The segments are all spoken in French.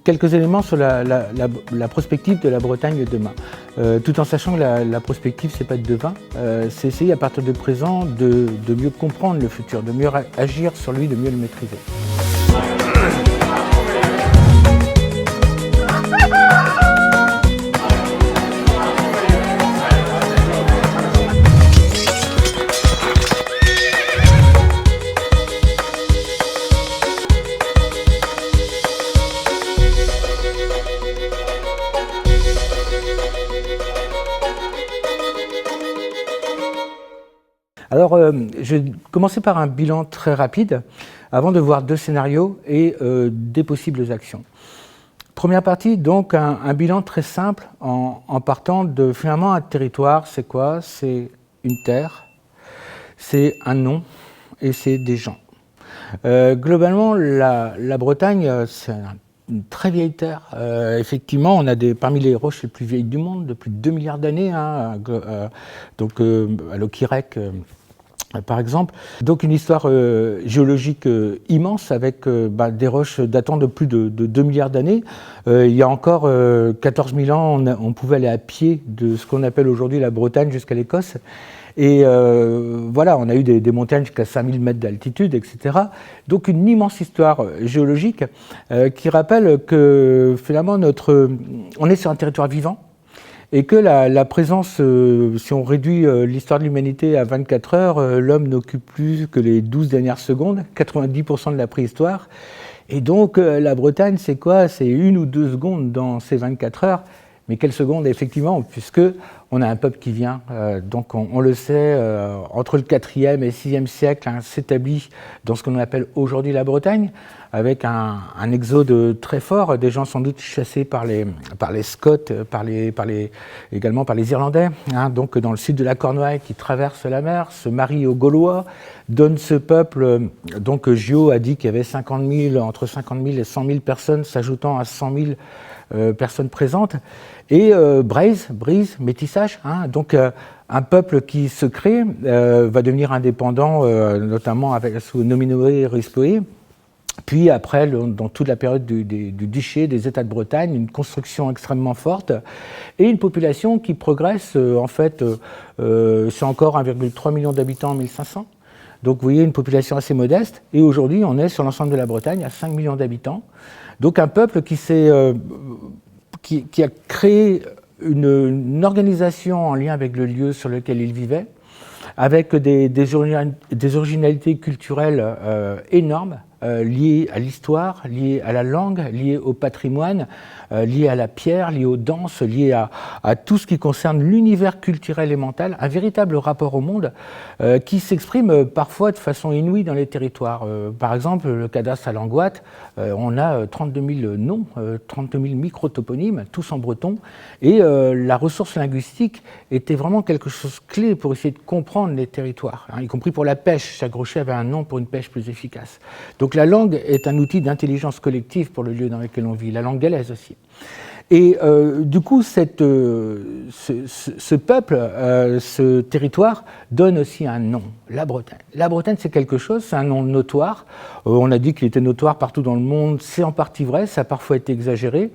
quelques éléments sur la prospective de la Bretagne de demain. Tout en sachant que la prospective, c'est pas de devin, c'est essayer à partir de présent de mieux comprendre le futur, de mieux agir sur lui, de mieux le maîtriser. Alors, je vais commencer par un bilan très rapide, avant de voir deux scénarios et des possibles actions. Première partie, donc un bilan très simple en partant de finalement un territoire, c'est quoi? C'est une terre, c'est un nom et c'est des gens. Globalement, la Bretagne, c'est une très vieille terre. Effectivement, on a parmi les roches les plus vieilles du monde, de plus de 2 milliards d'années, hein, à l'Oquirec, par exemple. Donc une histoire géologique immense avec des roches datant de plus de 2 milliards d'années. Il y a encore 14 000 ans, on pouvait aller à pied de ce qu'on appelle aujourd'hui la Bretagne jusqu'à l'Écosse. Et voilà, on a eu des montagnes jusqu'à 5000 mètres d'altitude, etc. Donc une immense histoire géologique qui rappelle que finalement on est sur un territoire vivant et que la présence, si on réduit l'histoire de l'humanité à 24 heures, l'homme n'occupe plus que les 12 dernières secondes, 90% de la préhistoire. Et donc la Bretagne, c'est quoi? C'est 1 ou 2 secondes dans ces 24 heures. Mais quelles secondes, effectivement, puisque on a un peuple qui vient, donc on le sait, entre le 4e et le 6e siècle, hein, s'établit dans ce qu'on appelle aujourd'hui la Bretagne, avec un exode très fort, des gens sans doute chassés par les Scots, également par les Irlandais, hein, donc dans le sud de la Cornouaille, qui traverse la mer, se marie aux Gaulois, donne ce peuple, donc Gio a dit qu'il y avait entre 50 000 et 100 000 personnes, s'ajoutant à 100 000 personnes présentes, et Brise, métissage, hein, donc un peuple qui se crée, va devenir indépendant, notamment sous Nominoé Rispoé, puis après, dans toute la période du duché, des États de Bretagne, une construction extrêmement forte, et une population qui progresse, en fait, c'est encore 1,3 million d'habitants en 1500, donc vous voyez une population assez modeste, et aujourd'hui on est sur l'ensemble de la Bretagne à 5 millions d'habitants, donc un peuple qui a créé une organisation en lien avec le lieu sur lequel il vivait, avec des originalités culturelles énormes, liées à l'histoire, liées à la langue, liées au patrimoine, liées à la pierre, liées aux danses, liées à tout ce qui concerne l'univers culturel et mental, un véritable rapport au monde qui s'exprime parfois de façon inouïe dans les territoires. Par exemple, le cadastre à Langoat, on a 32 000 noms, 32 000 micro-toponymes, tous en breton, et la ressource linguistique était vraiment quelque chose de clé pour essayer de comprendre les territoires, hein, y compris pour la pêche. Chaque rocher avait un nom pour une pêche plus efficace. Donc la langue est un outil d'intelligence collective pour le lieu dans lequel on vit, la langue galaise aussi. Et du coup, ce peuple, ce territoire, donne aussi un nom, la Bretagne. La Bretagne, c'est quelque chose, c'est un nom notoire. On a dit qu'il était notoire partout dans le monde, c'est en partie vrai, ça a parfois été exagéré,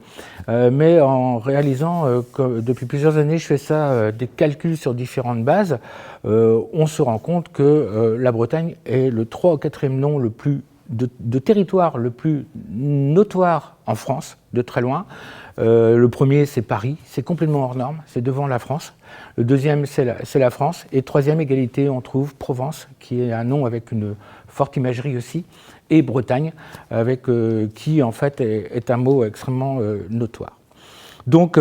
mais en réalisant, depuis plusieurs années, je fais ça, des calculs sur différentes bases, on se rend compte que la Bretagne est le 3e ou 4e nom le plus de territoire le plus notoire en France, de très loin. Le premier, c'est Paris, c'est complètement hors norme, c'est devant la France. Le deuxième, c'est la France. Et troisième égalité, on trouve Provence, qui est un nom avec une forte imagerie aussi, et Bretagne, qui en fait est un mot extrêmement notoire. Donc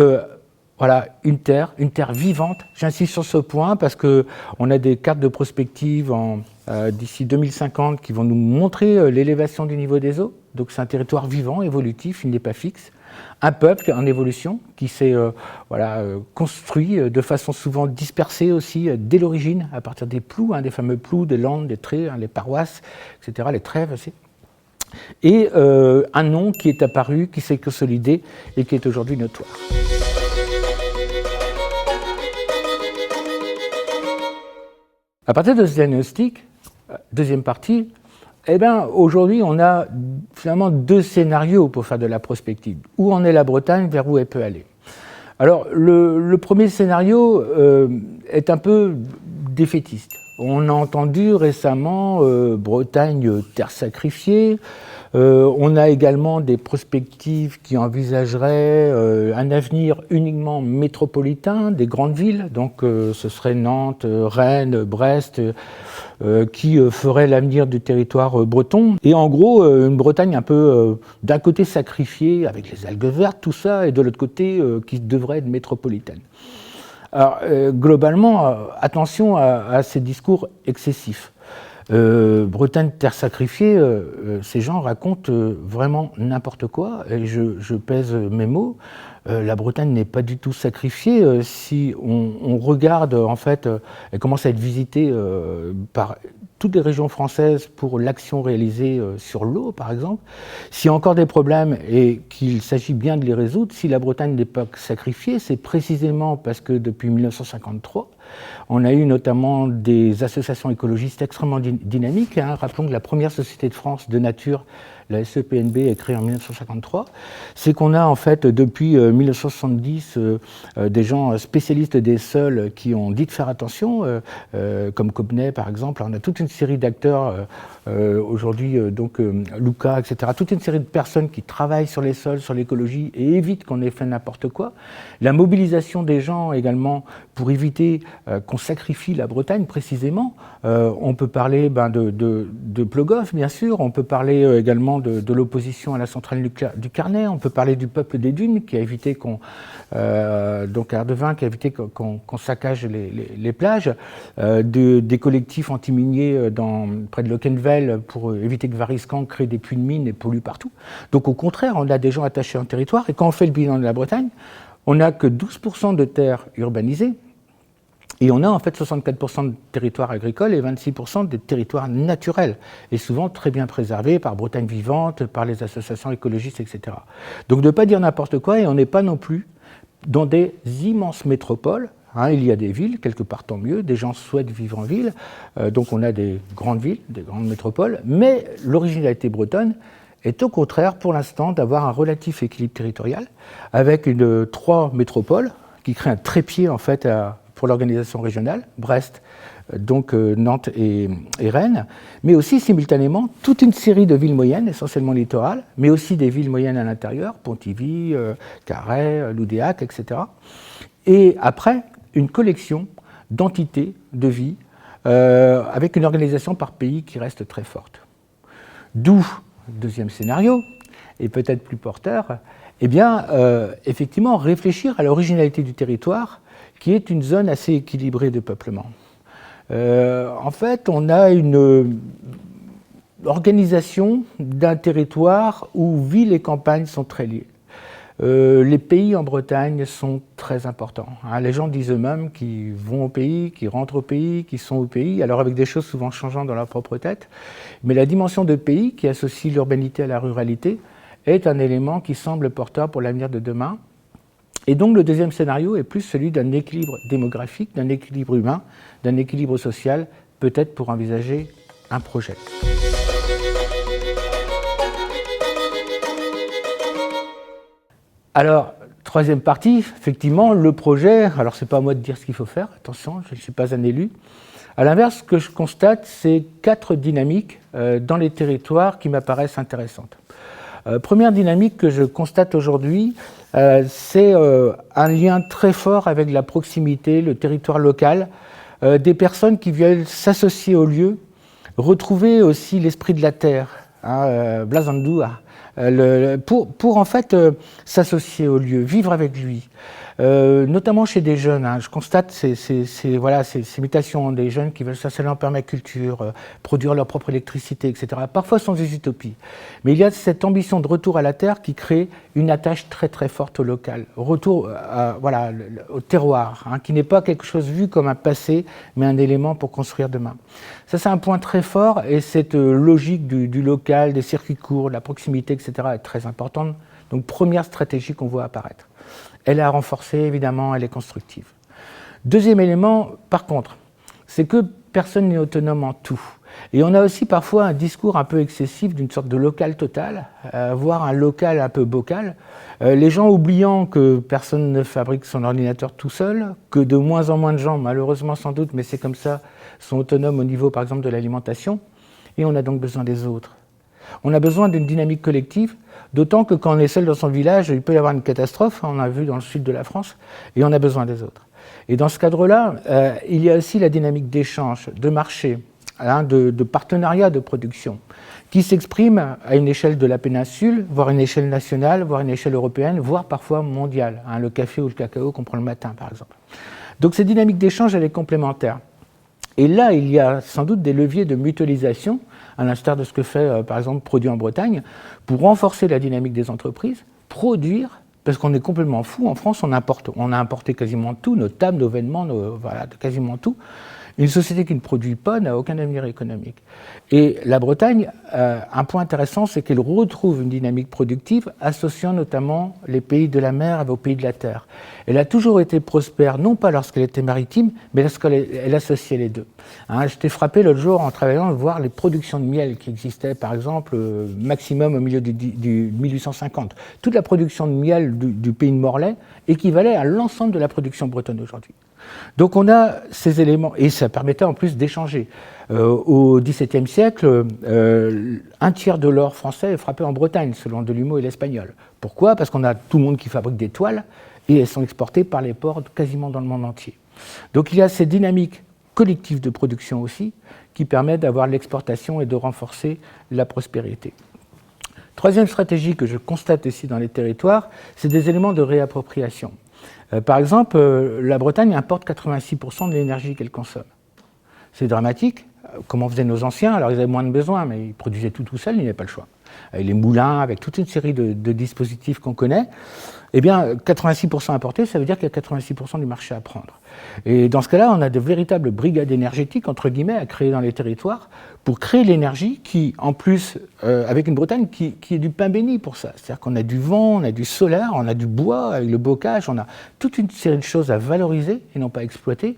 voilà, une terre vivante. J'insiste sur ce point parce qu'on a des cartes de prospective d'ici 2050 qui vont nous montrer l'élévation du niveau des eaux. Donc c'est un territoire vivant, évolutif, il n'est pas fixe. Un peuple en évolution qui s'est construit de façon souvent dispersée aussi dès l'origine, à partir des plous, des fameux plous, des landes, des traits, les paroisses, etc., les trèves aussi. Et un nom qui est apparu, qui s'est consolidé et qui est aujourd'hui notoire. À partir de ce diagnostic, deuxième partie, Eh bien, aujourd'hui, on a finalement deux scénarios pour faire de la prospective. Où en est la Bretagne, vers où elle peut aller. Alors, le premier scénario est un peu défaitiste. On a entendu récemment Bretagne, terre sacrifiée. On a également des prospectives qui envisageraient un avenir uniquement métropolitain des grandes villes. Donc, ce serait Nantes, Rennes, Brest, qui ferait l'avenir du territoire breton. Et en gros, une Bretagne un peu d'un côté sacrifiée avec les algues vertes, tout ça, et de l'autre côté qui devrait être métropolitaine. Alors, globalement, attention à ces discours excessifs. Bretagne, terre sacrifiée, ces gens racontent vraiment n'importe quoi, et je pèse mes mots. La Bretagne n'est pas du tout sacrifiée. Si on regarde, en fait, elle commence à être visitée par toutes les régions françaises pour l'action réalisée sur l'eau, par exemple. S'il y a encore des problèmes et qu'il s'agit bien de les résoudre, si la Bretagne n'est pas sacrifiée, c'est précisément parce que depuis 1953, on a eu notamment des associations écologistes extrêmement dynamiques. Rappelons que la première société de France de nature, la SEPNB, est créée en 1953. C'est qu'on a en fait depuis 1970 des gens spécialistes des sols qui ont dit de faire attention, comme Cobnet par exemple. On a toute une série d'acteurs aujourd'hui, donc Luca, etc. Toute une série de personnes qui travaillent sur les sols, sur l'écologie et évitent qu'on ait fait n'importe quoi. La mobilisation des gens également pour éviter qu'on sacrifie la Bretagne précisément. On peut parler de Plogoff, bien sûr, on peut parler également de l'opposition à la centrale nucléaire du Carnet, on peut parler du peuple des dunes qui a évité qu'on, donc Ardevin, qui a évité qu'on saccage les plages, des collectifs antiminiers près de Locquenvel pour éviter que Variscan crée des puits de mines et pollue partout. Donc au contraire, on a des gens attachés en territoire, et quand on fait le bilan de la Bretagne, on n'a que 12% de terres urbanisées, et on a en fait 64% de territoires agricoles et 26% de territoires naturels, et souvent très bien préservés par Bretagne Vivante, par les associations écologistes, etc. Donc de ne pas dire n'importe quoi, et on n'est pas non plus dans des immenses métropoles. Il y a des villes, quelque part tant mieux, des gens souhaitent vivre en ville, donc on a des grandes villes, des grandes métropoles, mais l'originalité bretonne est au contraire pour l'instant d'avoir un relatif équilibre territorial, avec 3 métropoles qui créent un trépied en fait pour l'organisation régionale, Brest, donc Nantes et Rennes, mais aussi simultanément toute une série de villes moyennes, essentiellement littorales, mais aussi des villes moyennes à l'intérieur, Pontivy, Carhaix, Loudéac, etc. Et après, une collection d'entités de vie, avec une organisation par pays qui reste très forte. D'où, deuxième scénario, et peut-être plus porteur, eh bien, effectivement, réfléchir à l'originalité du territoire, qui est une zone assez équilibrée de peuplement. En fait, on a une organisation d'un territoire où ville et campagne sont très liées. Les pays en Bretagne sont très importants. Les gens disent eux-mêmes qu'ils vont au pays, qu'ils rentrent au pays, qu'ils sont au pays, alors avec des choses souvent changeantes dans leur propre tête. Mais la dimension de pays, qui associe l'urbanité à la ruralité, est un élément qui semble porteur pour l'avenir de demain. Et donc le deuxième scénario est plus celui d'un équilibre démographique, d'un équilibre humain, d'un équilibre social, peut-être pour envisager un projet. Alors, troisième partie, effectivement, le projet, alors c'est pas à moi de dire ce qu'il faut faire, attention, je ne suis pas un élu. À l'inverse, ce que je constate, c'est 4 dynamiques dans les territoires qui m'apparaissent intéressantes. Première dynamique que je constate aujourd'hui, c'est un lien très fort avec la proximité, le territoire local, des personnes qui veulent s'associer au lieu, retrouver aussi l'esprit de la terre, Blazandua, pour en fait s'associer au lieu, vivre avec lui. Notamment chez des jeunes, je constate ces mutations des jeunes qui veulent s'installer en permaculture, produire leur propre électricité, etc. Parfois sans des utopies. Mais il y a cette ambition de retour à la terre qui crée une attache très très forte au local, retour au terroir, qui n'est pas quelque chose vu comme un passé, mais un élément pour construire demain. Ça, c'est un point très fort, et cette logique du local, des circuits courts, de la proximité, etc. est très importante. Donc première stratégie qu'on voit apparaître. Elle est à renforcer, évidemment, elle est constructive. Deuxième élément, par contre, c'est que personne n'est autonome en tout. Et on a aussi parfois un discours un peu excessif d'une sorte de local total, voire un local un peu bocal, les gens oubliant que personne ne fabrique son ordinateur tout seul, que de moins en moins de gens, malheureusement sans doute, mais c'est comme ça, sont autonomes au niveau par exemple de l'alimentation, et on a donc besoin des autres. On a besoin d'une dynamique collective, d'autant que quand on est seul dans son village, il peut y avoir une catastrophe, on a vu dans le sud de la France, et on a besoin des autres. Et dans ce cadre-là, il y a aussi la dynamique d'échange, de marché, de partenariat de production, qui s'exprime à une échelle de la péninsule, voire une échelle nationale, voire une échelle européenne, voire parfois mondiale, le café ou le cacao qu'on prend le matin, par exemple. Donc cette dynamique d'échange, elle est complémentaire. Et là, il y a sans doute des leviers de mutualisation, à l'instar de ce que fait, par exemple, Produit en Bretagne, pour renforcer la dynamique des entreprises, produire, parce qu'on est complètement fou, en France, on a importé quasiment tout, nos tables, nos vêtements, voilà, quasiment tout. Une société qui ne produit pas n'a aucun avenir économique. Et la Bretagne, un point intéressant, c'est qu'elle retrouve une dynamique productive associant notamment les pays de la mer aux pays de la terre. Elle a toujours été prospère, non pas lorsqu'elle était maritime, mais lorsqu'elle associait les deux. J'étais frappé l'autre jour en travaillant de voir les productions de miel qui existaient, par exemple, maximum au milieu du 1850. Toute la production de miel du pays de Morlaix équivalait à l'ensemble de la production bretonne aujourd'hui. Donc on a ces éléments, et ça permettait en plus d'échanger. Au XVIIe siècle, un tiers de l'or français est frappé en Bretagne, selon Delumeau et l'Espagnol. Pourquoi ? Parce qu'on a tout le monde qui fabrique des toiles, et elles sont exportées par les ports quasiment dans le monde entier. Donc il y a ces dynamiques collectives de production aussi, qui permettent d'avoir l'exportation et de renforcer la prospérité. Troisième stratégie que je constate ici dans les territoires, c'est des éléments de réappropriation. Par exemple, la Bretagne importe 86% de l'énergie qu'elle consomme. C'est dramatique. Comment faisaient nos anciens? Alors ils avaient moins de besoins, mais ils produisaient tout seuls, ils n'avaient pas le choix. Avec les moulins, avec toute une série de dispositifs qu'on connaît, eh bien 86% importés, ça veut dire qu'il y a 86% du marché à prendre. Et dans ce cas-là, on a de véritables brigades énergétiques, entre guillemets, à créer dans les territoires, pour créer l'énergie qui, en plus, avec une Bretagne qui est du pain béni pour ça. C'est-à-dire qu'on a du vent, on a du solaire, on a du bois, avec le bocage, on a toute une série de choses à valoriser et non pas exploiter,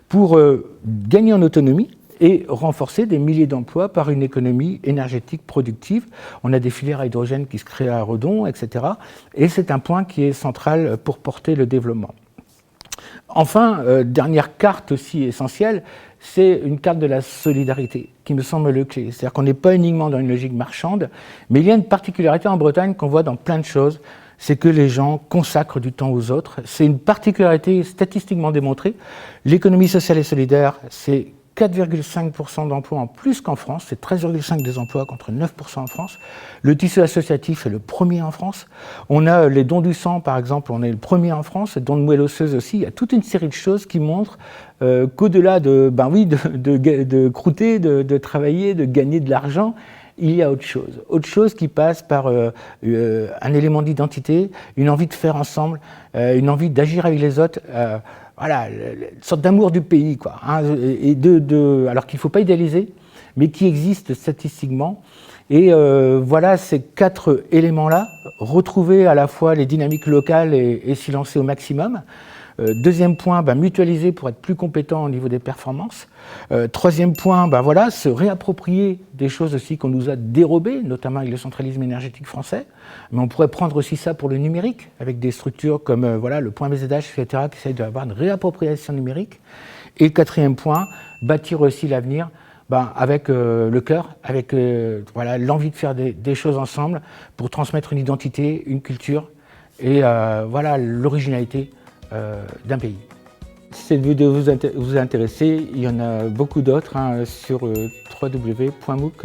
pour gagner en autonomie et renforcer des milliers d'emplois par une économie énergétique productive. On a des filières à hydrogène qui se créent à Redon, etc. Et c'est un point qui est central pour porter le développement. Enfin, dernière carte aussi essentielle, c'est une carte de la solidarité, qui me semble le clé. C'est-à-dire qu'on n'est pas uniquement dans une logique marchande, mais il y a une particularité en Bretagne qu'on voit dans plein de choses, c'est que les gens consacrent du temps aux autres. C'est une particularité statistiquement démontrée. L'économie sociale et solidaire, c'est 4,5% d'emplois en plus qu'en France, c'est 13,5% des emplois contre 9% en France. Le tissu associatif est le premier en France. On a les dons du sang, par exemple, on est le premier en France, les dons de moelle osseuse aussi. Il y a toute une série de choses qui montrent qu'au-delà de croûter, de travailler, de gagner de l'argent, il y a autre chose qui passe par un élément d'identité, une envie de faire ensemble, une envie d'agir avec les autres. Voilà, une sorte d'amour du pays, quoi, et alors qu'il ne faut pas idéaliser, mais qui existe statistiquement. Et voilà ces quatre éléments-là, retrouver à la fois les dynamiques locales et s'y lancer au maximum. Deuxième point, mutualiser pour être plus compétent au niveau des performances. Troisième point, voilà, se réapproprier des choses aussi qu'on nous a dérobées, notamment avec le centralisme énergétique français. Mais on pourrait prendre aussi ça pour le numérique, avec des structures comme le point BZH, etc., qui essayent d'avoir une réappropriation numérique. Et le quatrième point, bâtir aussi l'avenir avec le cœur, avec l'envie de faire des choses ensemble pour transmettre une identité, une culture et l'originalité d'un pays. Si cette vidéo vous intéresse, il y en a beaucoup d'autres sur www.mooc.bzh.